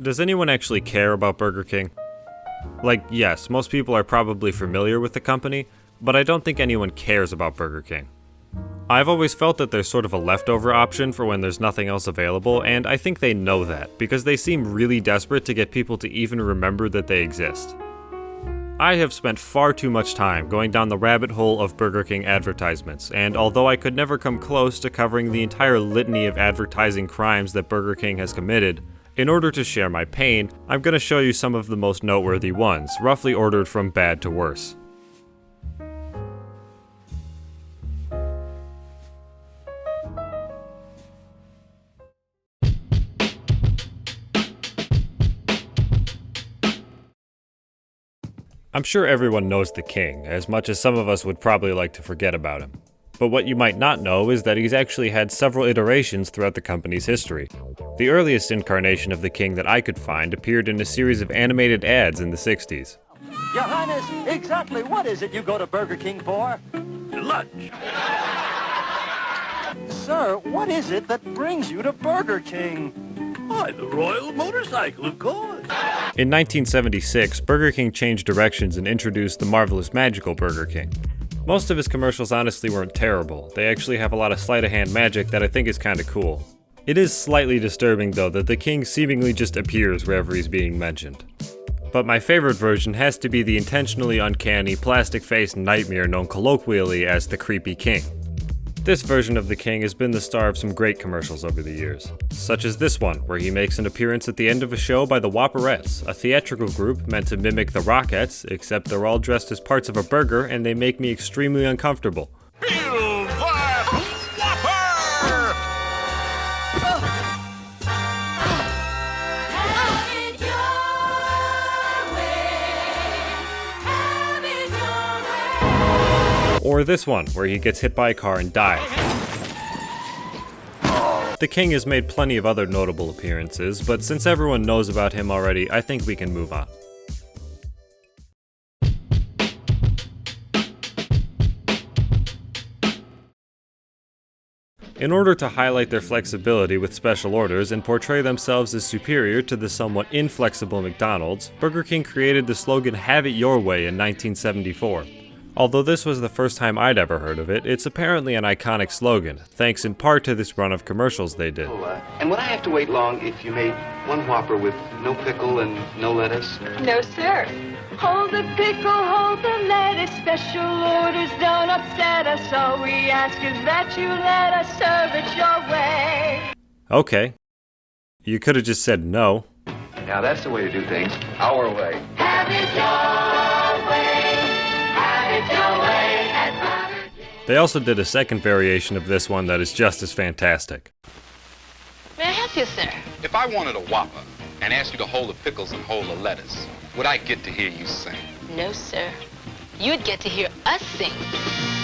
Does anyone actually care about Burger King? Like, yes, most people are probably familiar with the company, but I don't think anyone cares about Burger King. I've always felt that they're sort of a leftover option for when there's nothing else available, and I think they know that, because they seem really desperate to get people to even remember that they exist. I have spent far too much time going down the rabbit hole of Burger King advertisements, and although I could never come close to covering the entire litany of advertising crimes that Burger King has committed, in order to share my pain, I'm going to show you some of the most noteworthy ones, roughly ordered from bad to worse. I'm sure everyone knows the King, as much as some of us would probably like to forget about him. But what you might not know is that he's actually had several iterations throughout the company's history. The earliest incarnation of the King that I could find appeared in a series of animated ads in the 60s. Your Highness, exactly what is it you go to Burger King for? Lunch. Sir, what is it that brings you to Burger King? Why, the Royal Motorcycle, of course. In 1976, Burger King changed directions and introduced the Marvelous Magical Burger King. Most of his commercials honestly weren't terrible. They actually have a lot of sleight-of-hand magic that I think is kinda cool. It is slightly disturbing though that the King seemingly just appears wherever he's being mentioned. But my favorite version has to be the intentionally uncanny, plastic-faced nightmare known colloquially as the Creepy King. This version of the King has been the star of some great commercials over the years, such as this one, where he makes an appearance at the end of a show by the Whopperettes, a theatrical group meant to mimic the Rockettes, except they're all dressed as parts of a burger and they make me extremely uncomfortable. Feel that Whopper! Or this one, where he gets hit by a car and dies. The King has made plenty of other notable appearances, but since everyone knows about him already, I think we can move on. In order to highlight their flexibility with special orders and portray themselves as superior to the somewhat inflexible McDonald's, Burger King created the slogan "Have it your way" in 1974. Although this was the first time I'd ever heard of it, it's apparently an iconic slogan, thanks in part to this run of commercials they did. And would I have to wait long if you made one Whopper with no pickle and no lettuce? No, sir. Hold the pickle, hold the lettuce. Special orders don't upset us. All we ask is that you let us serve it your way. Okay. You could have just said no. Now that's the way to do things. Our way. Have it your way. Have it your way at Burger King. They also did a second variation of this one that is just as fantastic. May I help you, sir? If I wanted a Whopper and asked you to hold the pickles and hold the lettuce, would I get to hear you sing? No, sir. You'd get to hear us sing.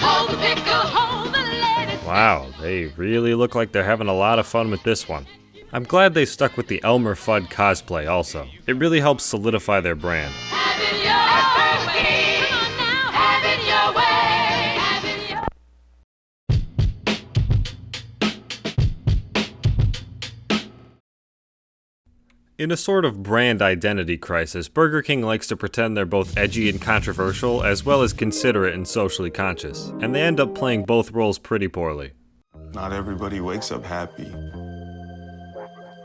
Hold the pickle, hold the lettuce. Wow, they really look like they're having a lot of fun with this one. I'm glad they stuck with the Elmer Fudd cosplay also. It really helps solidify their brand. Have it your way. Come on now. Have it your way. Have it your In a sort of brand identity crisis, Burger King likes to pretend they're both edgy and controversial, as well as considerate and socially conscious, and they end up playing both roles pretty poorly. Not everybody wakes up happy.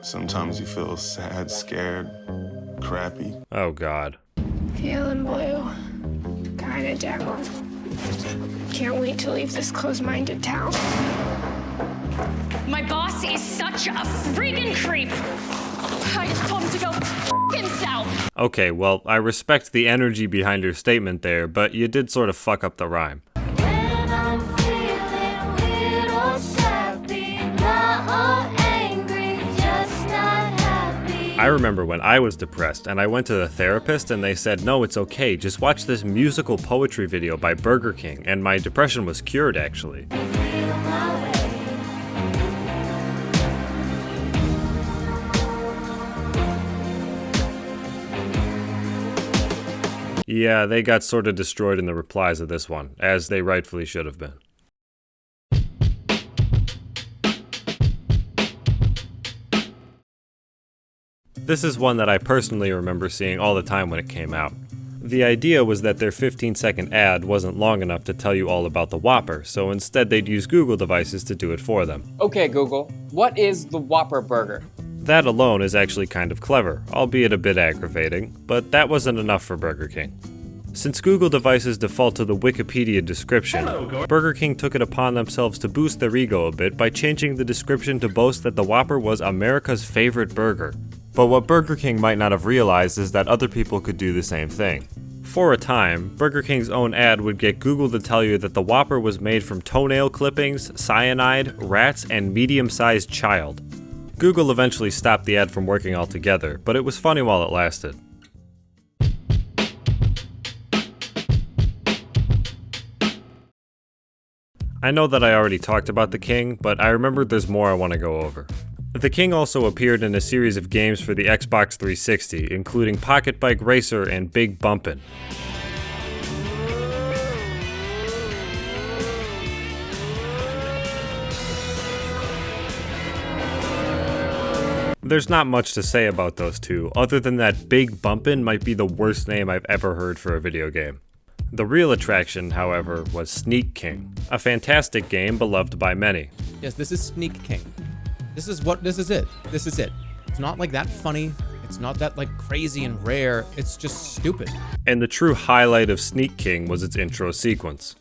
Sometimes you feel sad, scared, crappy. Oh god. Feeling blue. Kinda down. Can't wait to leave this closed-minded town. My boss is such a freaking creep. I just told him to go f himself. Okay, well, I respect the energy behind your statement there, but you did sort of fuck up the rhyme. When I'm feeling little sappy, not all angry, just not happy. I remember when I was depressed and I went to the therapist and they said, no, it's okay, just watch this musical poetry video by Burger King, and my depression was cured actually. Feel my way. Yeah, they got sort of destroyed in the replies of this one, as they rightfully should have been. This is one that I personally remember seeing all the time when it came out. The idea was that their 15-second ad wasn't long enough to tell you all about the Whopper, so instead they'd use Google devices to do it for them. Okay, Google, what is the Whopper Burger? That alone is actually kind of clever, albeit a bit aggravating, but that wasn't enough for Burger King. Since Google devices default to the Wikipedia description, Burger King took it upon themselves to boost their ego a bit by changing the description to boast that the Whopper was America's favorite burger. But what Burger King might not have realized is that other people could do the same thing. For a time, Burger King's own ad would get Google to tell you that the Whopper was made from toenail clippings, cyanide, rats, and medium-sized child. Google eventually stopped the ad from working altogether, but it was funny while it lasted. I know that I already talked about the King, but I remembered there's more I want to go over. The King also appeared in a series of games for the Xbox 360, including Pocket Bike Racer and Big Bumpin'. There's not much to say about those two, other than that Big Bumpin' might be the worst name I've ever heard for a video game. The real attraction, however, was Sneak King, a fantastic game beloved by many. Yes, this is Sneak King. This is it. This is it. It's not like that funny. It's not that like crazy and rare. It's just stupid. And the true highlight of Sneak King was its intro sequence.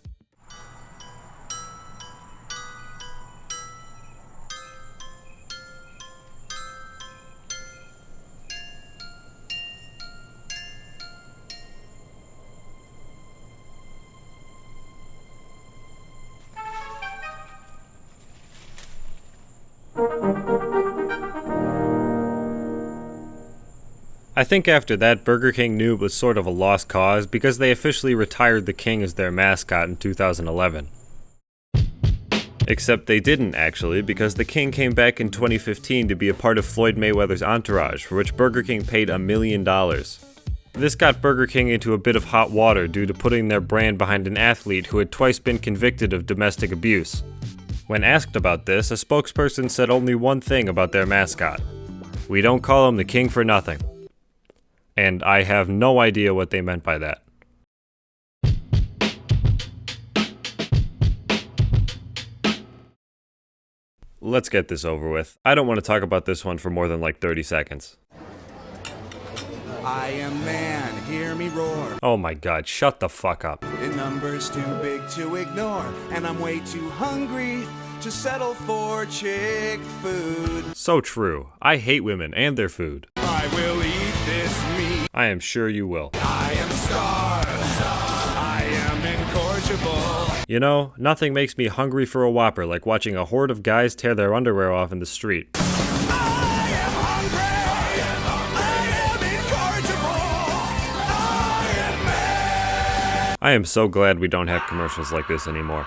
I think after that, Burger King knew it was sort of a lost cause because they officially retired the King as their mascot in 2011. Except they didn't actually, because the King came back in 2015 to be a part of Floyd Mayweather's entourage, for which Burger King paid $1 million. This got Burger King into a bit of hot water due to putting their brand behind an athlete who had twice been convicted of domestic abuse. When asked about this, a spokesperson said only one thing about their mascot: "We don't call him the King for nothing." And I have no idea what they meant by that. Let's get this over with. I don't want to talk about this one for more than like 30 seconds. I am man, hear me roar. Oh my god, shut the fuck up. The number's too big to ignore, and I'm way too hungry to settle for chick food. So true. I hate women and their food. I will eat this meat. I am sure you will. I am starved. I am incorrigible. You know, nothing makes me hungry for a Whopper like watching a horde of guys tear their underwear off in the street. I am hungry. I am incorrigible. I am mad. I am so glad we don't have commercials like this anymore.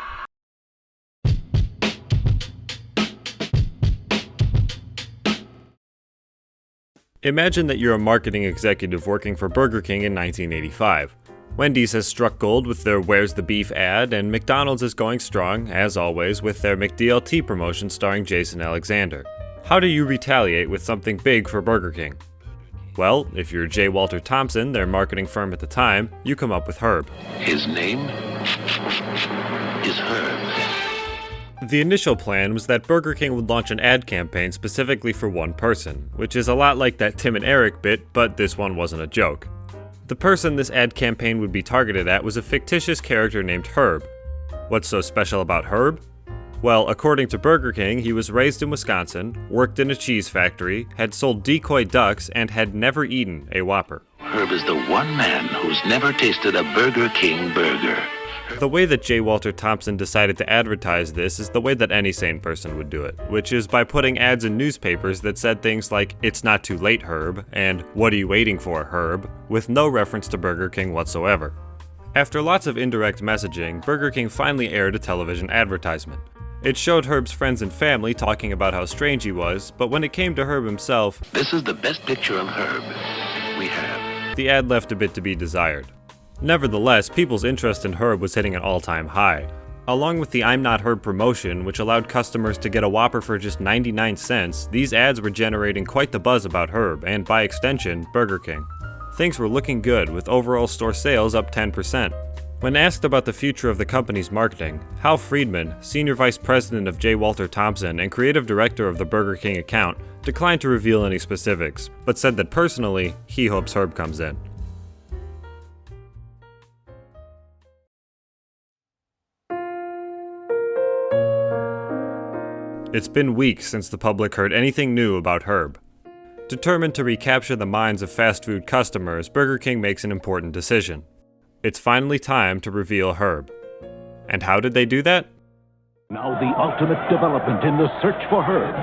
Imagine that you're a marketing executive working for Burger King in 1985. Wendy's has struck gold with their Where's the Beef ad, and McDonald's is going strong, as always, with their McDLT promotion starring Jason Alexander. How do you retaliate with something big for Burger King? Well, if you're J. Walter Thompson, their marketing firm at the time, you come up with Herb. His name is Herb. The initial plan was that Burger King would launch an ad campaign specifically for one person, which is a lot like that Tim and Eric bit, but this one wasn't a joke. The person this ad campaign would be targeted at was a fictitious character named Herb. What's so special about Herb? Well, according to Burger King, he was raised in Wisconsin, worked in a cheese factory, had sold decoy ducks, and had never eaten a Whopper. Herb is the one man who's never tasted a Burger King burger. The way that J. Walter Thompson decided to advertise this is the way that any sane person would do it, which is by putting ads in newspapers that said things like, "It's not too late, Herb," and "What are you waiting for, Herb?" with no reference to Burger King whatsoever. After lots of indirect messaging, Burger King finally aired a television advertisement. It showed Herb's friends and family talking about how strange he was, but when it came to Herb himself, "This is the best picture of Herb we have." The ad left a bit to be desired. Nevertheless, people's interest in Herb was hitting an all-time high. Along with the I'm Not Herb promotion, which allowed customers to get a Whopper for just 99 cents, these ads were generating quite the buzz about Herb, and by extension, Burger King. Things were looking good, with overall store sales up 10%. When asked about the future of the company's marketing, Hal Friedman, Senior Vice President of J. Walter Thompson and Creative Director of the Burger King account, declined to reveal any specifics, but said that personally, he hopes Herb comes in. It's been weeks since the public heard anything new about Herb. Determined to recapture the minds of fast food customers, Burger King makes an important decision. It's finally time to reveal Herb. And how did they do that? Now the ultimate development in the search for Herb.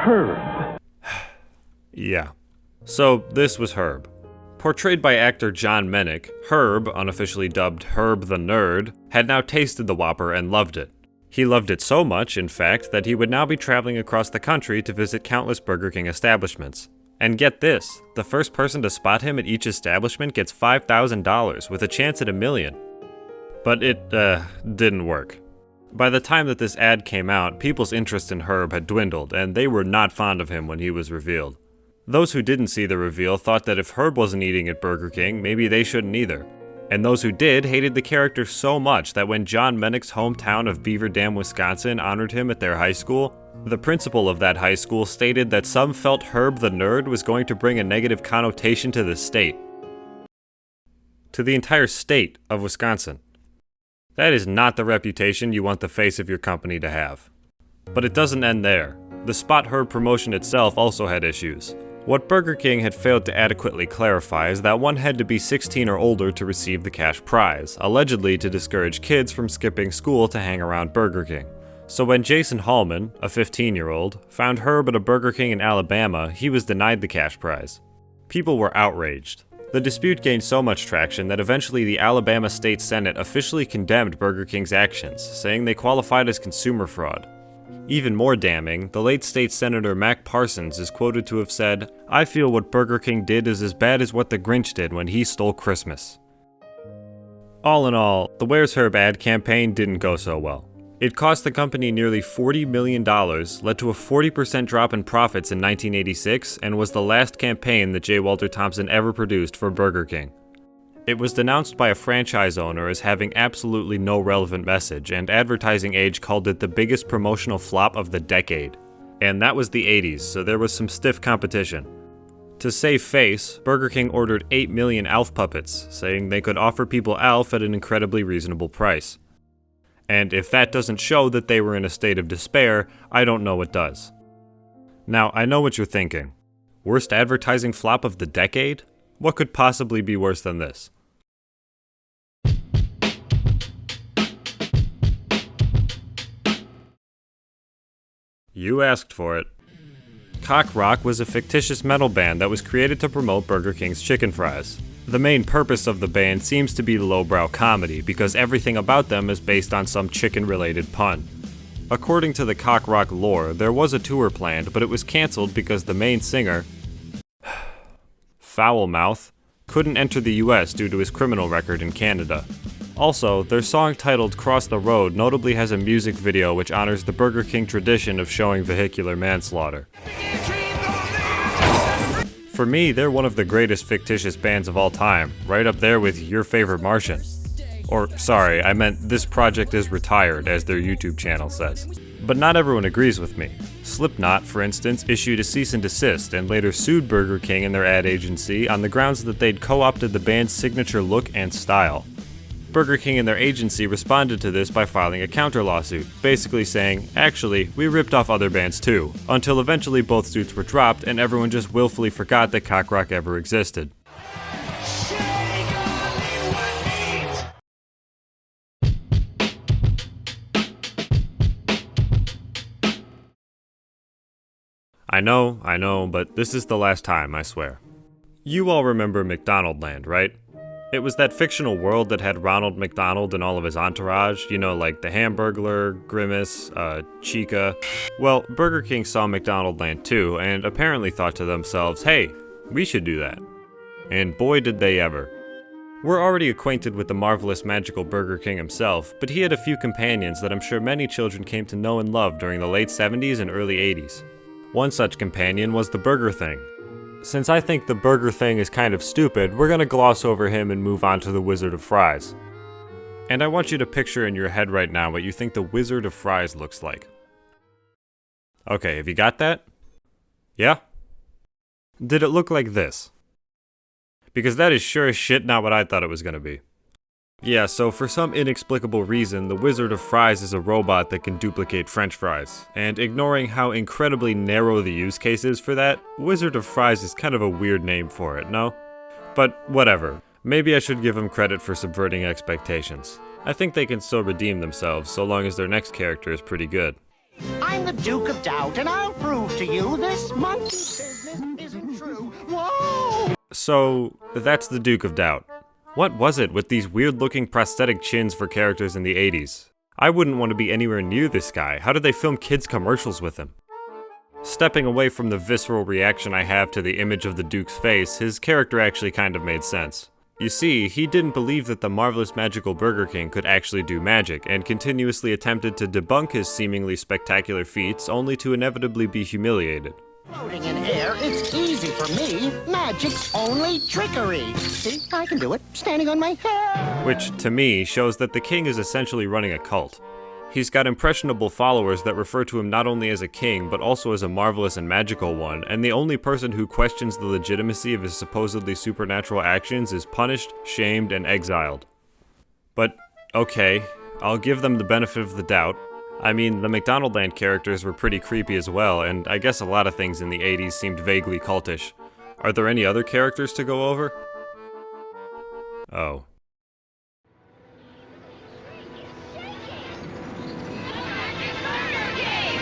Herb. Yeah. So this was Herb. Portrayed by actor John Menick, Herb, unofficially dubbed Herb the Nerd, had now tasted the Whopper and loved it. He loved it so much, in fact, that he would now be traveling across the country to visit countless Burger King establishments. And get this, the first person to spot him at each establishment gets $5,000 with a chance at $1 million. But it, didn't work. By the time that this ad came out, people's interest in Herb had dwindled, and they were not fond of him when he was revealed. Those who didn't see the reveal thought that if Herb wasn't eating at Burger King, maybe they shouldn't either. And those who did hated the character so much that when John Menick's hometown of Beaver Dam, Wisconsin honored him at their high school, the principal of that high school stated that some felt Herb the Nerd was going to bring a negative connotation to the state. To the entire state of Wisconsin. That is not the reputation you want the face of your company to have. But it doesn't end there. The Spot Herb promotion itself also had issues. What Burger King had failed to adequately clarify is that one had to be 16 or older to receive the cash prize, allegedly to discourage kids from skipping school to hang around Burger King. So when Jason Hallman, a 15-year-old, found Herb at a Burger King in Alabama, he was denied the cash prize. People were outraged. The dispute gained so much traction that eventually the Alabama State Senate officially condemned Burger King's actions, saying they qualified as consumer fraud. Even more damning, the late state senator Mac Parsons is quoted to have said, "I feel what Burger King did is as bad as what the Grinch did when he stole Christmas." All in all, the Where's Herb ad campaign didn't go so well. It cost the company nearly $40 million, led to a 40% drop in profits in 1986, and was the last campaign that J. Walter Thompson ever produced for Burger King. It was denounced by a franchise owner as having absolutely no relevant message, and Advertising Age called it the biggest promotional flop of the decade. And that was the 80s, so there was some stiff competition. To save face, Burger King ordered 8 million Alf puppets, saying they could offer people Alf at an incredibly reasonable price. And if that doesn't show that they were in a state of despair, I don't know what does. Now, I know what you're thinking. Worst advertising flop of the decade? What could possibly be worse than this? You asked for it. Cock Rock was a fictitious metal band that was created to promote Burger King's chicken fries. The main purpose of the band seems to be lowbrow comedy, because everything about them is based on some chicken-related pun. According to the Cock Rock lore, there was a tour planned, but it was cancelled because the main singer, Foulmouth, couldn't enter the US due to his criminal record in Canada. Also, their song titled Cross the Road notably has a music video which honors the Burger King tradition of showing vehicular manslaughter. For me, they're one of the greatest fictitious bands of all time, right up there with Your Favorite Martian. Or, sorry, I meant This Project is Retired, as their YouTube channel says. But not everyone agrees with me. Slipknot, for instance, issued a cease and desist and later sued Burger King and their ad agency on the grounds that they'd co-opted the band's signature look and style. Burger King and their agency responded to this by filing a counter lawsuit, basically saying, actually, we ripped off other bands too, until eventually both suits were dropped and everyone just willfully forgot that Cock Rock ever existed. I know, but this is the last time, I swear. You all remember McDonaldland, right? It was that fictional world that had Ronald McDonald and all of his entourage, you know, like the Hamburglar, Grimace, Chica. Well, Burger King saw McDonaldland too, and apparently thought to themselves, hey, we should do that. And boy did they ever. We're already acquainted with the marvelous magical Burger King himself, but he had a few companions that I'm sure many children came to know and love during the late 70s and early 80s. One such companion was the Burger Thing. Since I think the Burger Thing is kind of stupid, we're gonna gloss over him and move on to the Wizard of Fries. And I want you to picture in your head right now what you think the Wizard of Fries looks like. Okay, have you got that? Yeah? Did it look like this? Because that is sure as shit not what I thought it was gonna be. Yeah, so for some inexplicable reason, the Wizard of Fries is a robot that can duplicate French fries. And ignoring how incredibly narrow the use case is for that, Wizard of Fries is kind of a weird name for it, no? But whatever. Maybe I should give them credit for subverting expectations. I think they can still redeem themselves, so long as their next character is pretty good. I'm the Duke of Doubt, and I'll prove to you this monkey business isn't true. Whoa! So, that's the Duke of Doubt. What was it with these weird-looking prosthetic chins for characters in the 80s? I wouldn't want to be anywhere near this guy. How did they film kids' commercials with him? Stepping away from the visceral reaction I have to the image of the Duke's face, his character actually kind of made sense. You see, he didn't believe that the marvelous magical Burger King could actually do magic, and continuously attempted to debunk his seemingly spectacular feats, only to inevitably be humiliated. Floating in air, it's easy for me. Magic's only trickery. See, I can do it, standing on my head. Which, to me, shows that the king is essentially running a cult. He's got impressionable followers that refer to him not only as a king, but also as a marvelous and magical one, and the only person who questions the legitimacy of his supposedly supernatural actions is punished, shamed, and exiled. But, okay, I'll give them the benefit of the doubt. I mean, the McDonaldland characters were pretty creepy as well, and I guess a lot of things in the 80s seemed vaguely cultish. Are there any other characters to go over? Oh.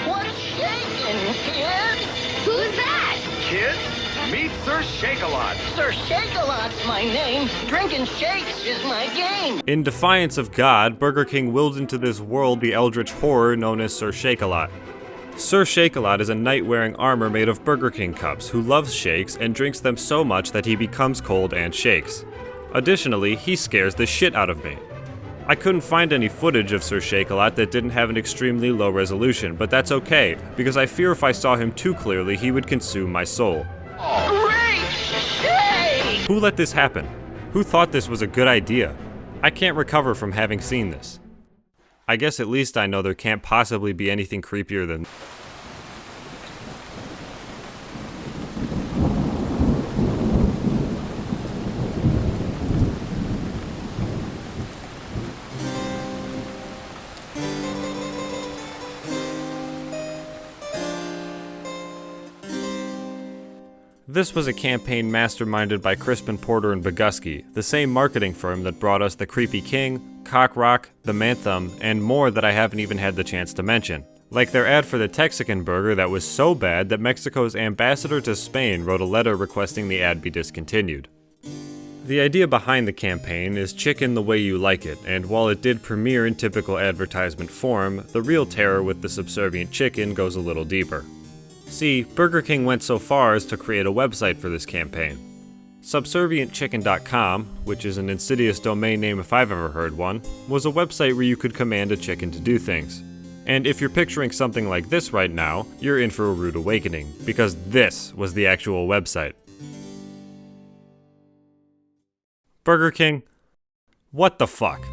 What's shaking, kid? Who's that? Kid, meet Sir Shake-a-Lot. Sir Shake-a-Lot's my name. Drinking shakes is my game. In defiance of God, Burger King willed into this world the eldritch horror known as Sir Shake-a-Lot. Sir Shake-a-Lot is a knight wearing armor made of Burger King cups who loves shakes and drinks them so much that he becomes cold and shakes. Additionally, he scares the shit out of me. I couldn't find any footage of Sir Shake-a-Lot that didn't have an extremely low resolution, but that's okay, because I fear if I saw him too clearly, he would consume my soul. Great shake! Who let this happen? Who thought this was a good idea? I can't recover from having seen this. I guess at least I know there can't possibly be anything creepier than... This was a campaign masterminded by Crispin Porter and Bogusky, the same marketing firm that brought us the Creepy King, Cock Rock, the Manthum, and more that I haven't even had the chance to mention. Like their ad for the Texican burger that was so bad that Mexico's ambassador to Spain wrote a letter requesting the ad be discontinued. The idea behind the campaign is chicken the way you like it, and while it did premiere in typical advertisement form, the real terror with the subservient chicken goes a little deeper. See, Burger King went so far as to create a website for this campaign. Subservientchicken.com, which is an insidious domain name if I've ever heard one, was a website where you could command a chicken to do things. And if you're picturing something like this right now, you're in for a rude awakening, because this was the actual website. Burger King? What the fuck?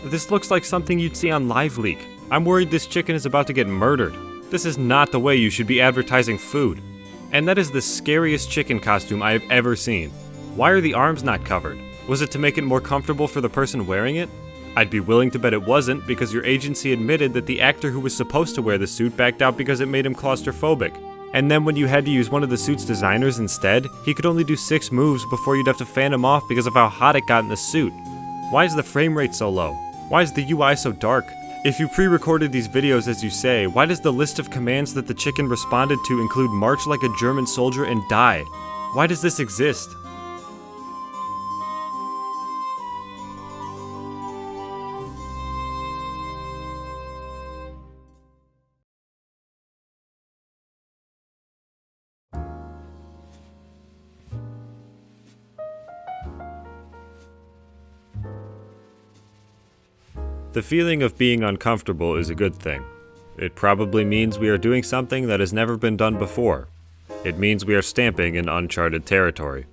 This looks like something you'd see on LiveLeak. I'm worried this chicken is about to get murdered. This is not the way you should be advertising food. And that is the scariest chicken costume I have ever seen. Why are the arms not covered? Was it to make it more comfortable for the person wearing it? I'd be willing to bet it wasn't, because your agency admitted that the actor who was supposed to wear the suit backed out because it made him claustrophobic. And then when you had to use one of the suit's designers instead, he could only do 6 moves before you'd have to fan him off because of how hot it got in the suit. Why is the frame rate so low? Why is the UI so dark? If you pre-recorded these videos as you say, why does the list of commands that the chicken responded to include march like a German soldier and die? Why does this exist? The feeling of being uncomfortable is a good thing. It probably means we are doing something that has never been done before. It means we are stamping in uncharted territory.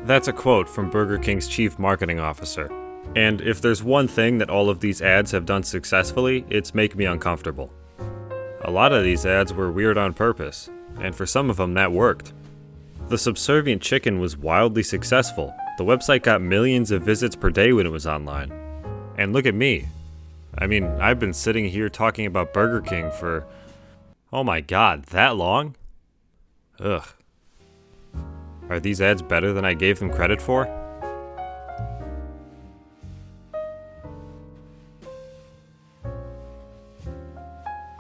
That's a quote from Burger King's chief marketing officer. And if there's one thing that all of these ads have done successfully, it's make me uncomfortable. A lot of these ads were weird on purpose, and for some of them that worked. The Subservient Chicken was wildly successful. The website got millions of visits per day when it was online. And look at me. I mean, I've been sitting here talking about Burger King for, oh my god, that long? Ugh. Are these ads better than I gave them credit for?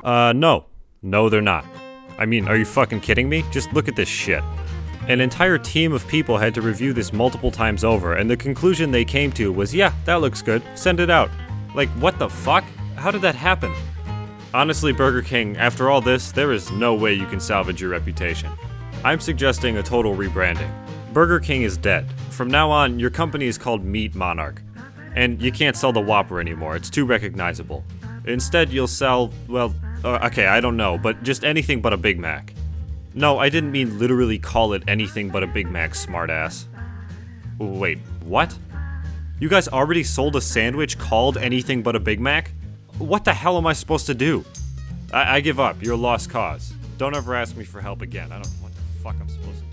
No. No, they're not. I mean, are you fucking kidding me? Just look at this shit. An entire team of people had to review this multiple times over, and the conclusion they came to was, yeah, that looks good, send it out. Like, what the fuck? How did that happen? Honestly, Burger King, after all this, there is no way you can salvage your reputation. I'm suggesting a total rebranding. Burger King is dead. From now on, your company is called Meat Monarch. And you can't sell the Whopper anymore, it's too recognizable. Instead, you'll sell, well, okay, I don't know, but just anything but a Big Mac. No, I didn't mean literally call it anything but a Big Mac, smartass. Wait, what? You guys already sold a sandwich called anything but a Big Mac? What the hell am I supposed to do? I give up. You're a lost cause. Don't ever ask me for help again. I don't know what the fuck I'm supposed to do.